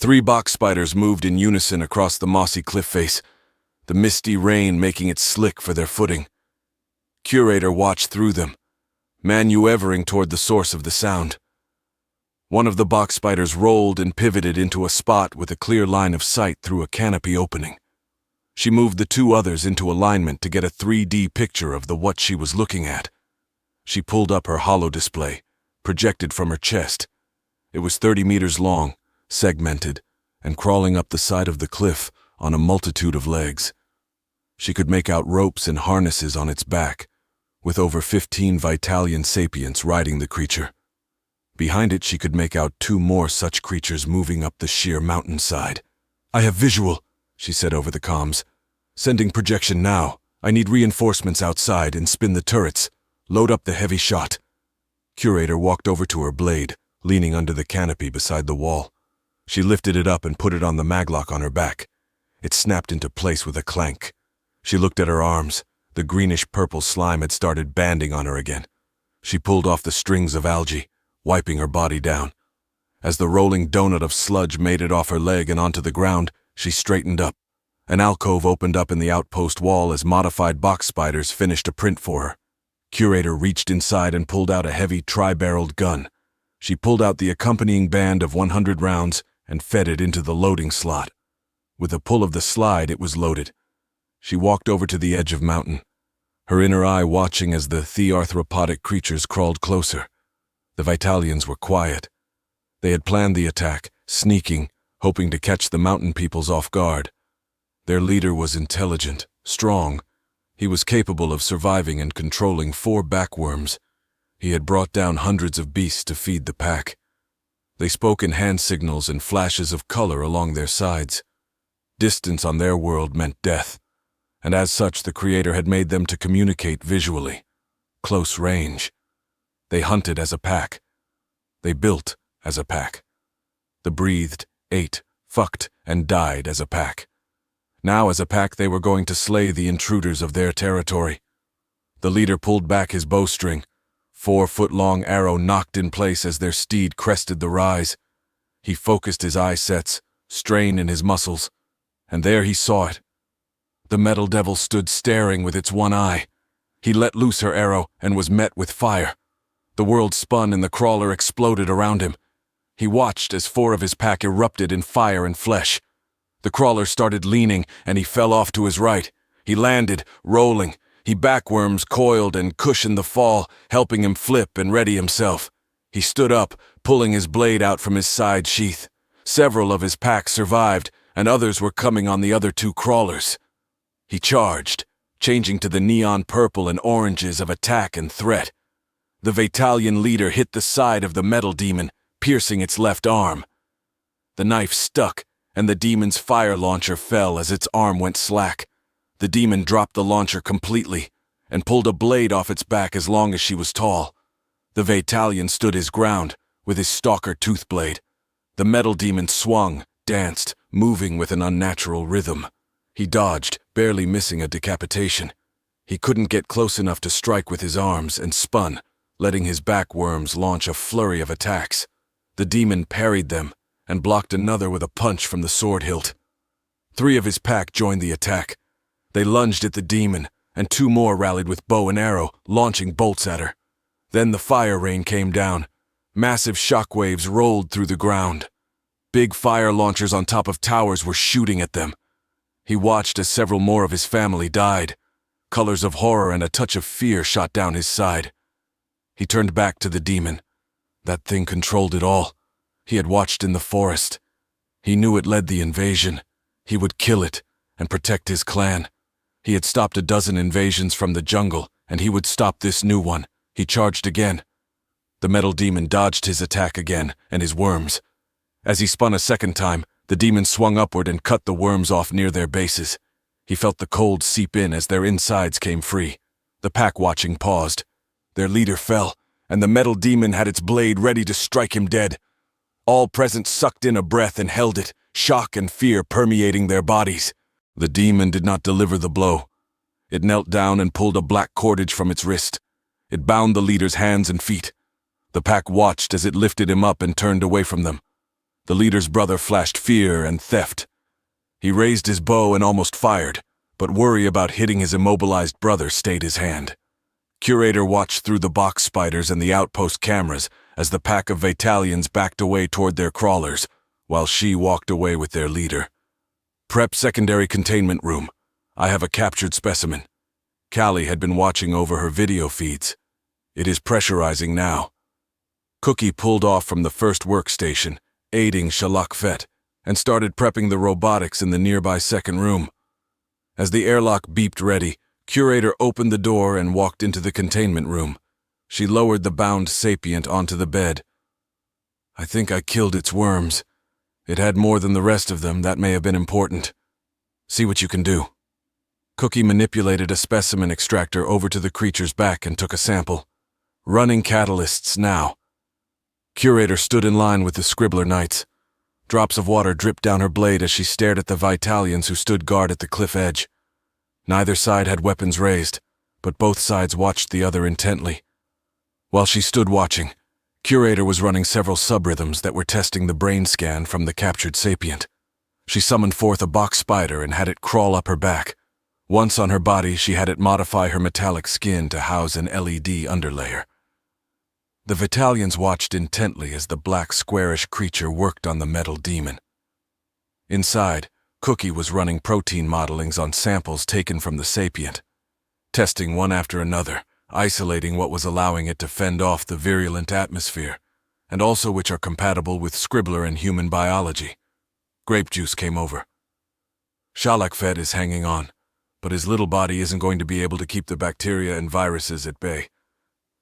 3 box spiders moved in unison across the mossy cliff face, the misty rain making it slick for their footing. Curator watched through them, maneuvering toward the source of the sound. One of the box spiders rolled and pivoted into a spot with a clear line of sight through a canopy opening. She moved the 2 others into alignment to get a 3D picture of what she was looking at. She pulled up her holo display, projected from her chest. It was 30 meters long, segmented, and crawling up the side of the cliff on a multitude of legs. She could make out ropes and harnesses on its back, with over 15 Vitalian sapients riding the creature. Behind it she could make out 2 more such creatures moving up the sheer mountainside. "I have visual," she said over the comms. "Sending projection now. I need reinforcements outside and spin the turrets. Load up the heavy shot." Curator walked over to her blade, leaning under the canopy beside the wall. She lifted it up and put it on the maglock on her back. It snapped into place with a clank. She looked at her arms. The greenish-purple slime had started banding on her again. She pulled off the strings of algae, wiping her body down. As the rolling donut of sludge made it off her leg and onto the ground, she straightened up. An alcove opened up in the outpost wall as modified box spiders finished a print for her. Curator reached inside and pulled out a heavy tri-barreled gun. She pulled out the accompanying band of 100 rounds and fed it into the loading slot. With a pull of the slide, it was loaded. She walked over to the edge of mountain, her inner eye watching as the thearthropodic creatures crawled closer. The Vitalians were quiet. They had planned the attack, sneaking, hoping to catch the mountain peoples off guard. Their leader was intelligent, strong. He was capable of surviving and controlling 4 backworms. He had brought down hundreds of beasts to feed the pack. They spoke in hand signals and flashes of color along their sides. Distance on their world meant death, and as such the Creator had made them to communicate visually. Close range. They hunted as a pack. They built as a pack. They breathed, ate, fucked, and died as a pack. Now as a pack they were going to slay the intruders of their territory. The leader pulled back his bowstring. 4-foot-long arrow knocked in place as their steed crested the rise. He focused his eye sets, strain in his muscles, and there he saw it. The metal devil stood staring with its one eye. He let loose her arrow and was met with fire. The world spun and the crawler exploded around him. He watched as 4 of his pack erupted in fire and flesh. The crawler started leaning and he fell off to his right. He landed, rolling. He backworms coiled and cushioned the fall, helping him flip and ready himself. He stood up, pulling his blade out from his side sheath. Several of his pack survived, and others were coming on the other 2 crawlers. He charged, changing to the neon purple and oranges of attack and threat. The Vitalian leader hit the side of the metal demon, piercing its left arm. The knife stuck, and the demon's fire launcher fell as its arm went slack. The demon dropped the launcher completely and pulled a blade off its back as long as she was tall. The Vitalian stood his ground with his stalker tooth blade. The metal demon swung, danced, moving with an unnatural rhythm. He dodged, barely missing a decapitation. He couldn't get close enough to strike with his arms and spun, letting his backworms launch a flurry of attacks. The demon parried them and blocked another with a punch from the sword hilt. 3 of his pack joined the attack. They lunged at the demon, and 2 more rallied with bow and arrow, launching bolts at her. Then the fire rain came down. Massive shockwaves rolled through the ground. Big fire launchers on top of towers were shooting at them. He watched as several more of his family died. Colors of horror and a touch of fear shot down his side. He turned back to the demon. That thing controlled it all. He had watched in the forest. He knew it led the invasion. He would kill it and protect his clan. He had stopped a dozen invasions from the jungle, and he would stop this new one. He charged again. The metal demon dodged his attack again, and his worms. As he spun a second time, the demon swung upward and cut the worms off near their bases. He felt the cold seep in as their insides came free. The pack watching paused. Their leader fell, and the metal demon had its blade ready to strike him dead. All present sucked in a breath and held it, shock and fear permeating their bodies. The demon did not deliver the blow. It knelt down and pulled a black cordage from its wrist. It bound the leader's hands and feet. The pack watched as it lifted him up and turned away from them. The leader's brother flashed fear and theft. He raised his bow and almost fired, but worry about hitting his immobilized brother stayed his hand. Curator watched through the box spiders and the outpost cameras as the pack of Vitalians backed away toward their crawlers, while she walked away with their leader. Prep secondary containment room. I have a captured specimen. Callie had been watching over her video feeds. It is pressurizing now. Cookie pulled off from the first workstation, aiding Shalak Fet, and started prepping the robotics in the nearby second room. As the airlock beeped ready, Curator opened the door and walked into the containment room. She lowered the bound sapient onto the bed. I think I killed its worms. It had more than the rest of them. That may have been important. See what you can do. Cookie manipulated a specimen extractor over to the creature's back and took a sample. Running catalysts now. Curator stood in line with the Scribbler Knights. Drops of water dripped down her blade as she stared at the Vitalians who stood guard at the cliff edge. Neither side had weapons raised, but both sides watched the other intently. While she stood watching, Curator was running several subrhythms that were testing the brain scan from the captured sapient. She summoned forth a box spider and had it crawl up her back. Once on her body, she had it modify her metallic skin to house an LED underlayer. The Vitalians watched intently as the black squarish creature worked on the metal demon. Inside, Cookie was running protein modelings on samples taken from the sapient, testing one after another, isolating what was allowing it to fend off the virulent atmosphere, and also which are compatible with Scribbler and human biology. Grape juice came over. Shalak Fed is hanging on, but his little body isn't going to be able to keep the bacteria and viruses at bay.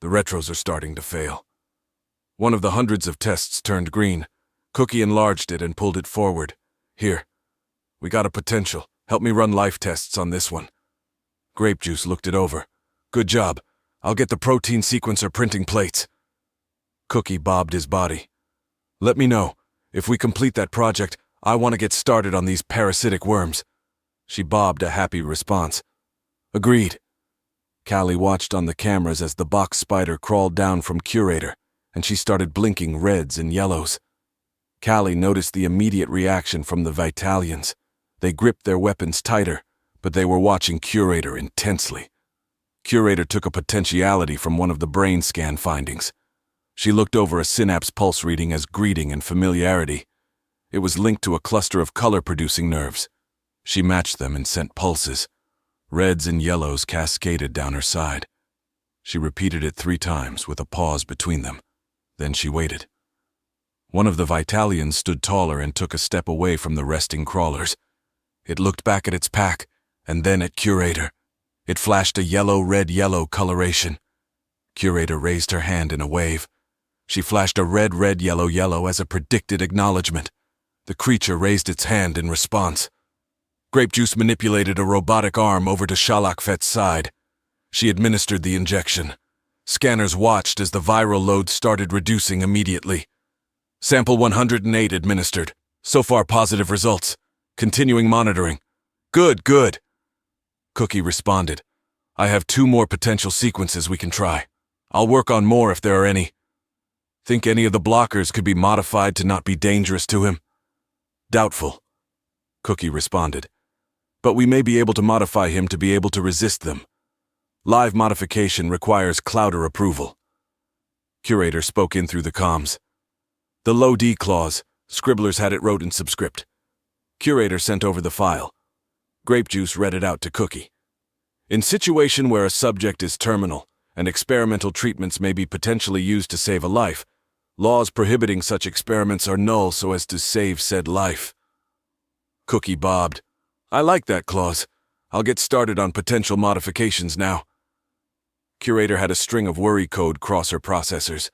The retros are starting to fail. One of the hundreds of tests turned green. Cookie enlarged it and pulled it forward. Here. We got a potential. Help me run life tests on this one. Grape juice looked it over. Good job. I'll get the protein sequencer printing plates. Cookie bobbed his body. Let me know. If we complete that project, I want to get started on these parasitic worms. She bobbed a happy response. Agreed. Callie watched on the cameras as the box spider crawled down from Curator, and she started blinking reds and yellows. Callie noticed the immediate reaction from the Vitalians. They gripped their weapons tighter, but they were watching Curator intensely. Curator took a potentiality from one of the brain scan findings. She looked over a synapse pulse reading as greeting and familiarity. It was linked to a cluster of color-producing nerves. She matched them and sent pulses. Reds and yellows cascaded down her side. She repeated it 3 times with a pause between them. Then she waited. One of the Vitalians stood taller and took a step away from the resting crawlers. It looked back at its pack, and then at Curator. It flashed a yellow-red-yellow coloration. Curator raised her hand in a wave. She flashed a red-red-yellow-yellow as a predicted acknowledgement. The creature raised its hand in response. Grape juice manipulated a robotic arm over to Shalak Fet's side. She administered the injection. Scanners watched as the viral load started reducing immediately. Sample 108 administered. So far positive results. Continuing monitoring. Good, good. Cookie responded. I have 2 more potential sequences we can try. I'll work on more if there are any. Think any of the blockers could be modified to not be dangerous to him? Doubtful. Cookie responded. But we may be able to modify him to be able to resist them. Live modification requires Clouder approval. Curator spoke in through the comms. The low D clause, Scribblers had it wrote in subscript. Curator sent over the file. Grape juice read it out to Cookie. In situation where a subject is terminal and experimental treatments may be potentially used to save a life, laws prohibiting such experiments are null so as to save said life. Cookie bobbed. I like that clause. I'll get started on potential modifications now. Curator had a string of worry code cross her processors.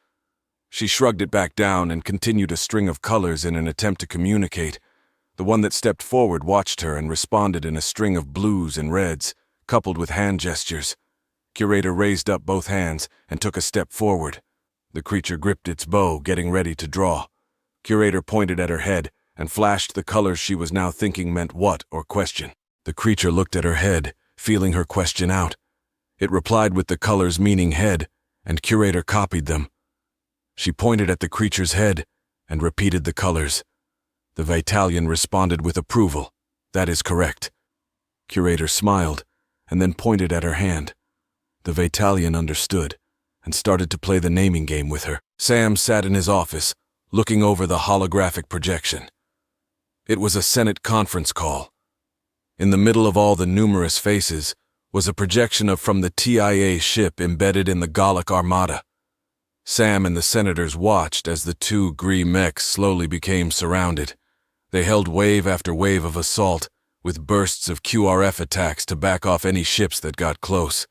She shrugged it back down and continued a string of colors in an attempt to communicate. The one that stepped forward watched her and responded in a string of blues and reds, coupled with hand gestures. Curator raised up both hands and took a step forward. The creature gripped its bow, getting ready to draw. Curator pointed at her head and flashed the colors she was now thinking meant what or question. The creature looked at her head, feeling her question out. It replied with the colors meaning head, and Curator copied them. She pointed at the creature's head and repeated the colors. The Vitalian responded with approval. That is correct. Curator smiled, and then pointed at her hand. The Vitalian understood, and started to play the naming game with her. Sam sat in his office, looking over the holographic projection. It was a Senate conference call. In the middle of all the numerous faces was a projection from the TIA ship embedded in the Gallic Armada. Sam and the senators watched as the two Gree mechs slowly became surrounded. They held wave after wave of assault, with bursts of QRF attacks to back off any ships that got close.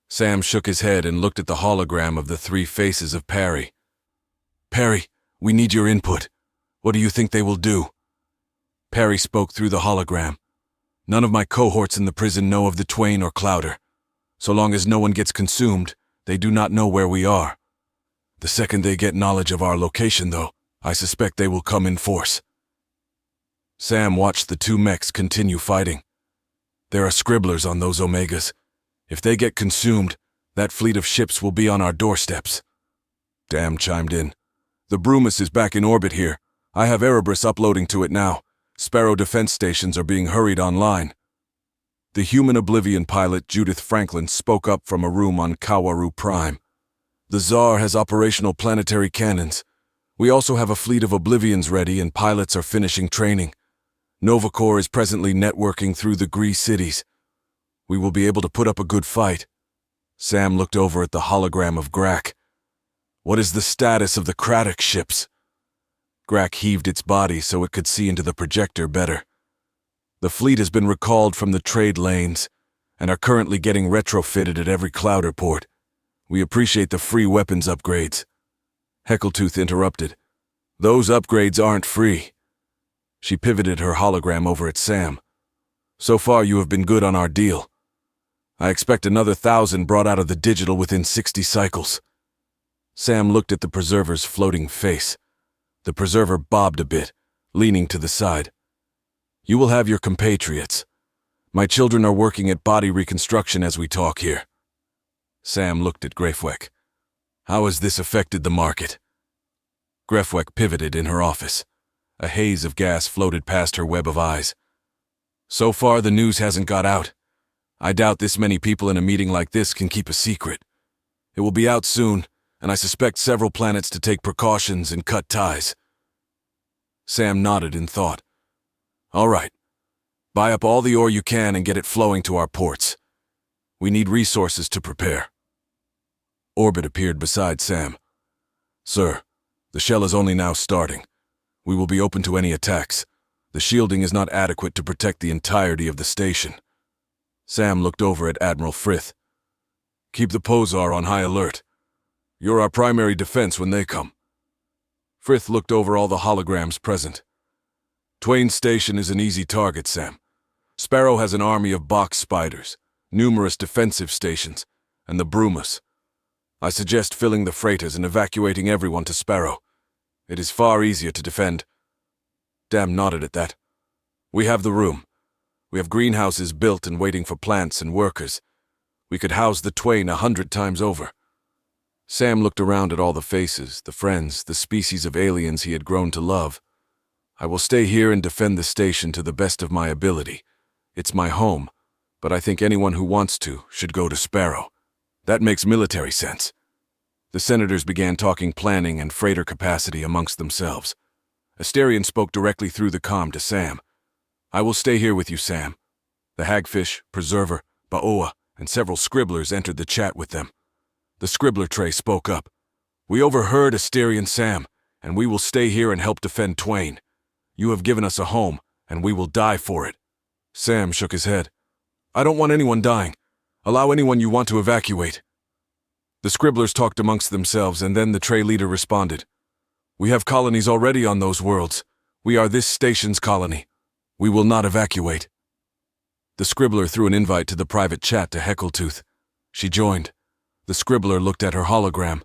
Sam shook his head and looked at the hologram of the three faces of Perry. Perry, we need your input. What do you think they will do? Perry spoke through the hologram. None of my cohorts in the prison know of the Twain or Clowder. So long as no one gets consumed, they do not know where we are. The second they get knowledge of our location, though, I suspect they will come in force. Sam watched the two mechs continue fighting. There are scribblers on those Omegas. If they get consumed, that fleet of ships will be on our doorsteps. Dam chimed in. The Brumus is back in orbit here. I have Erebus uploading to it now. Sparrow defense stations are being hurried online. The human Oblivion pilot Judith Franklin spoke up from a room on Kawaru Prime. The Tsar has operational planetary cannons. We also have a fleet of Oblivions ready and pilots are finishing training. Novacore is presently networking through the Gree cities. We will be able to put up a good fight. Sam looked over at the hologram of Grak. What is the status of the Craddock ships? Grak heaved its body so it could see into the projector better. The fleet has been recalled from the trade lanes and are currently getting retrofitted at every Clowder port. We appreciate the free weapons upgrades. Heckletooth interrupted. Those upgrades aren't free. She pivoted her hologram over at Sam. So far you have been good on our deal. I expect another 1,000 brought out of the digital within 60 cycles. Sam looked at the Preserver's floating face. The Preserver bobbed a bit, leaning to the side. You will have your compatriots. My children are working at body reconstruction as we talk here. Sam looked at Grefweck. How has this affected the market? Grefweck pivoted in her office. A haze of gas floated past her web of eyes. So far the news hasn't got out. I doubt this many people in a meeting like this can keep a secret. It will be out soon, and I suspect several planets to take precautions and cut ties. Sam nodded in thought. All right. Buy up all the ore you can and get it flowing to our ports. We need resources to prepare. Orbit appeared beside Sam. Sir, the shell is only now starting. We will be open to any attacks. The shielding is not adequate to protect the entirety of the station. Sam looked over at Admiral Frith. Keep the Posar on high alert. You're our primary defense when they come. Frith looked over all the holograms present. Twain Station is an easy target, Sam. Sparrow has an army of box spiders, numerous defensive stations, and the Brumus. I suggest filling the freighters and evacuating everyone to Sparrow. It is far easier to defend. Dam nodded at that. We have the room. We have greenhouses built and waiting for plants and workers. We could house the Twain 100 times over. Sam looked around at all the faces, the friends, the species of aliens he had grown to love. I will stay here and defend the station to the best of my ability. It's my home, but I think anyone who wants to should go to Sparrow. That makes military sense. The senators began talking planning and freighter capacity amongst themselves. Asterion spoke directly through the comm to Sam. I will stay here with you, Sam. The Hagfish, Preserver, Baoa, and several scribblers entered the chat with them. The scribbler tray spoke up. We overheard Asterion, Sam, and we will stay here and help defend Twain. You have given us a home, and we will die for it. Sam shook his head. I don't want anyone dying. Allow anyone you want to evacuate. The scribblers talked amongst themselves, and then the tray leader responded. We have colonies already on those worlds. We are this station's colony. We will not evacuate. The scribbler threw an invite to the private chat to Heckletooth. She joined. The scribbler looked at her hologram.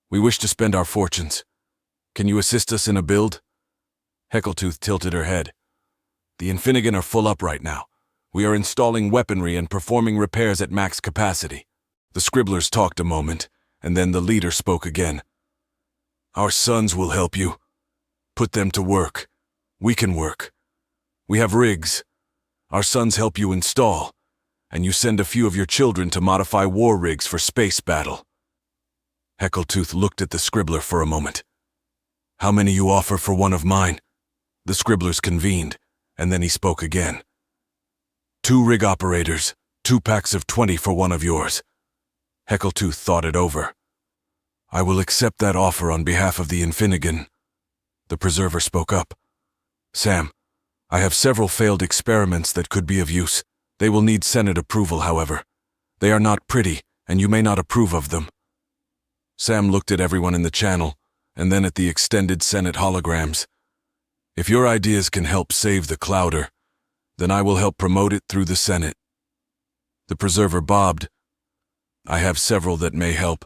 We wish to spend our fortunes. Can you assist us in a build? Heckletooth tilted her head. The Infinigan are full up right now. We are installing weaponry and performing repairs at max capacity. The scribblers talked a moment, and then the leader spoke again. Our sons will help you. Put them to work. We can work. We have rigs. Our sons help you install, and you send a few of your children to modify war rigs for space battle. Heckletooth looked at the scribbler for a moment. How many you offer for one of mine? The scribblers convened, and then he spoke again. 2 rig operators, 2 packs of 20 for one of yours. Heckletooth thought it over. I will accept that offer on behalf of the Infinigan. The preserver spoke up. Sam, I have several failed experiments that could be of use. They will need Senate approval, however. They are not pretty, and you may not approve of them. Sam looked at everyone in the channel, and then at the extended Senate holograms. If your ideas can help save the Clouder, then I will help promote it through the Senate. The preserver bobbed. I have several that may help.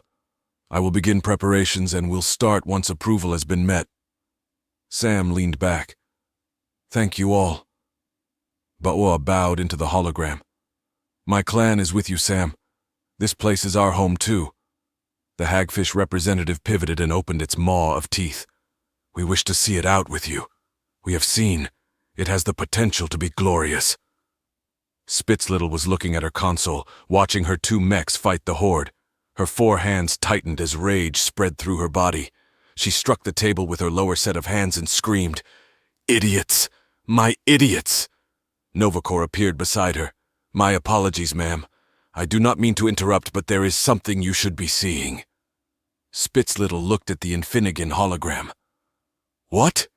I will begin preparations and will start once approval has been met. Sam leaned back. Thank you all. Ba'ua bowed into the hologram. My clan is with you, Sam. This place is our home too. The hagfish representative pivoted and opened its maw of teeth. We wish to see it out with you. We have seen. It has the potential to be glorious. Spitzlittle was looking at her console, watching her 2 mechs fight the horde. Her 4 hands tightened as rage spread through her body. She struck the table with her lower set of hands and screamed, Idiots! My idiots! Novacor appeared beside her. My apologies, ma'am. I do not mean to interrupt, but there is something you should be seeing. Spitzlittle looked at the Infinigan hologram. What?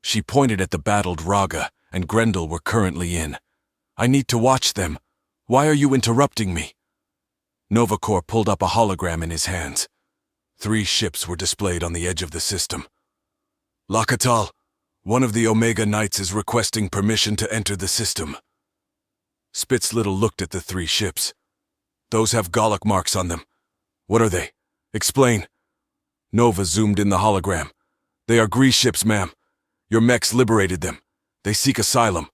She pointed at the battled Raga and Grendel were currently in. I need to watch them. Why are you interrupting me? Novacor pulled up a hologram in his hands. 3 ships were displayed on the edge of the system. Lakatal, one of the Omega Knights is requesting permission to enter the system. Spitzlittle looked at the 3 ships. Those have Gallic marks on them. What are they? Explain. Nova zoomed in the hologram. They are Grease ships, ma'am. Your mechs liberated them. They seek asylum.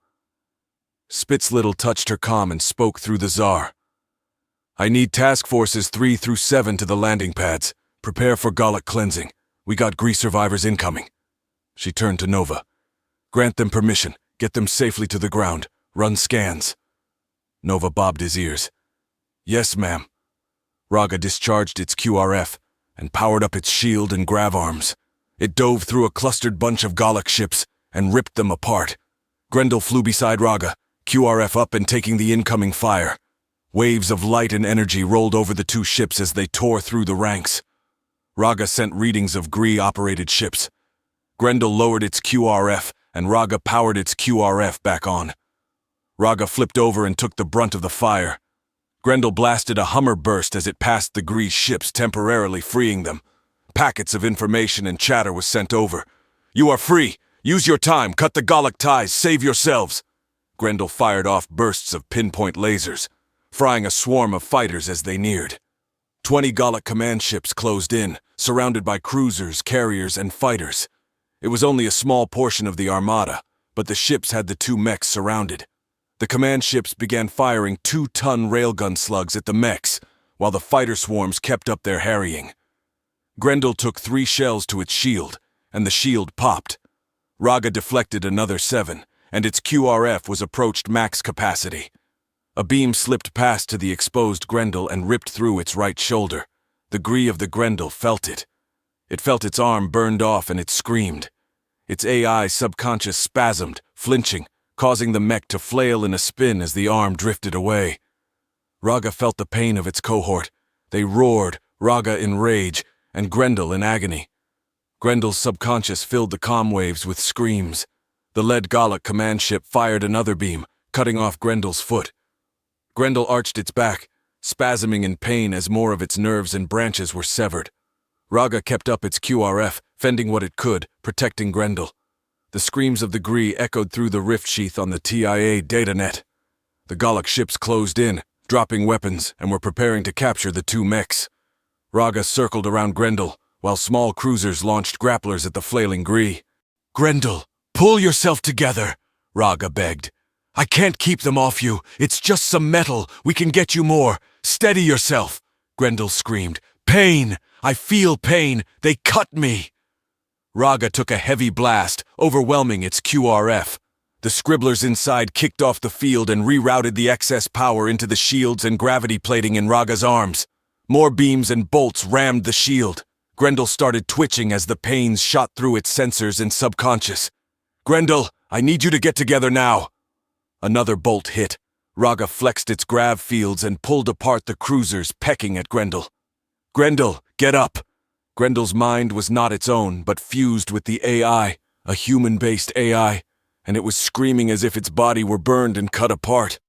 Spitzlittle touched her comm and spoke through the Tsar. I need task forces 3 through 7 to the landing pads. Prepare for Gallic cleansing. We got Grease survivors incoming. She turned to Nova. Grant them permission. Get them safely to the ground. Run scans. Nova bobbed his ears. Yes, ma'am. Raga discharged its QRF and powered up its shield and grav arms. It dove through a clustered bunch of Gallic ships and ripped them apart. Grendel flew beside Raga, QRF up and taking the incoming fire. Waves of light and energy rolled over the 2 ships as they tore through the ranks. Raga sent readings of Gree-operated ships. Grendel lowered its QRF and Raga powered its QRF back on. Raga flipped over and took the brunt of the fire. Grendel blasted a Hummer burst as it passed the Gree ships, temporarily freeing them. Packets of information and chatter was sent over. You are free. Use your time. Cut the Gallic ties. Save yourselves. Grendel fired off bursts of pinpoint lasers, frying a swarm of fighters as they neared. 20 Gallic command ships closed in, surrounded by cruisers, carriers, and fighters. It was only a small portion of the armada, but the ships had the 2 mechs surrounded. The command ships began firing 2-ton railgun slugs at the mechs, while the fighter swarms kept up their harrying. Grendel took 3 shells to its shield, and the shield popped. Raga deflected another 7, and its QRF was approached max capacity. A beam slipped past to the exposed Grendel and ripped through its right shoulder. The Gree of the Grendel felt it. It felt its arm burned off and it screamed. Its AI subconscious spasmed, flinching, causing the mech to flail in a spin as the arm drifted away. Raga felt the pain of its cohort. They roared, Raga in rage, and Grendel in agony. Grendel's subconscious filled the comm waves with screams. The lead Gallic command ship fired another beam, cutting off Grendel's foot. Grendel arched its back, spasming in pain as more of its nerves and branches were severed. Raga kept up its QRF, fending what it could, protecting Grendel. The screams of the Gree echoed through the rift sheath on the TIA datanet. The Gallic ships closed in, dropping weapons, and were preparing to capture the 2 mechs. Raga circled around Grendel, while small cruisers launched grapplers at the flailing Gree. Grendel, pull yourself together, Raga begged. I can't keep them off you. It's just some metal. We can get you more. Steady yourself, Grendel screamed. Pain! I feel pain. They cut me. Raga took a heavy blast, overwhelming its QRF. The scribblers inside kicked off the field and rerouted the excess power into the shields and gravity plating in Raga's arms. More beams and bolts rammed the shield. Grendel started twitching as the pains shot through its sensors and subconscious. "Grendel, I need you to get together now." Another bolt hit. Raga flexed its grav fields and pulled apart the cruisers, pecking at Grendel. "Grendel, get up!" Grendel's mind was not its own, but fused with the AI, a human-based AI, and it was screaming as if its body were burned and cut apart.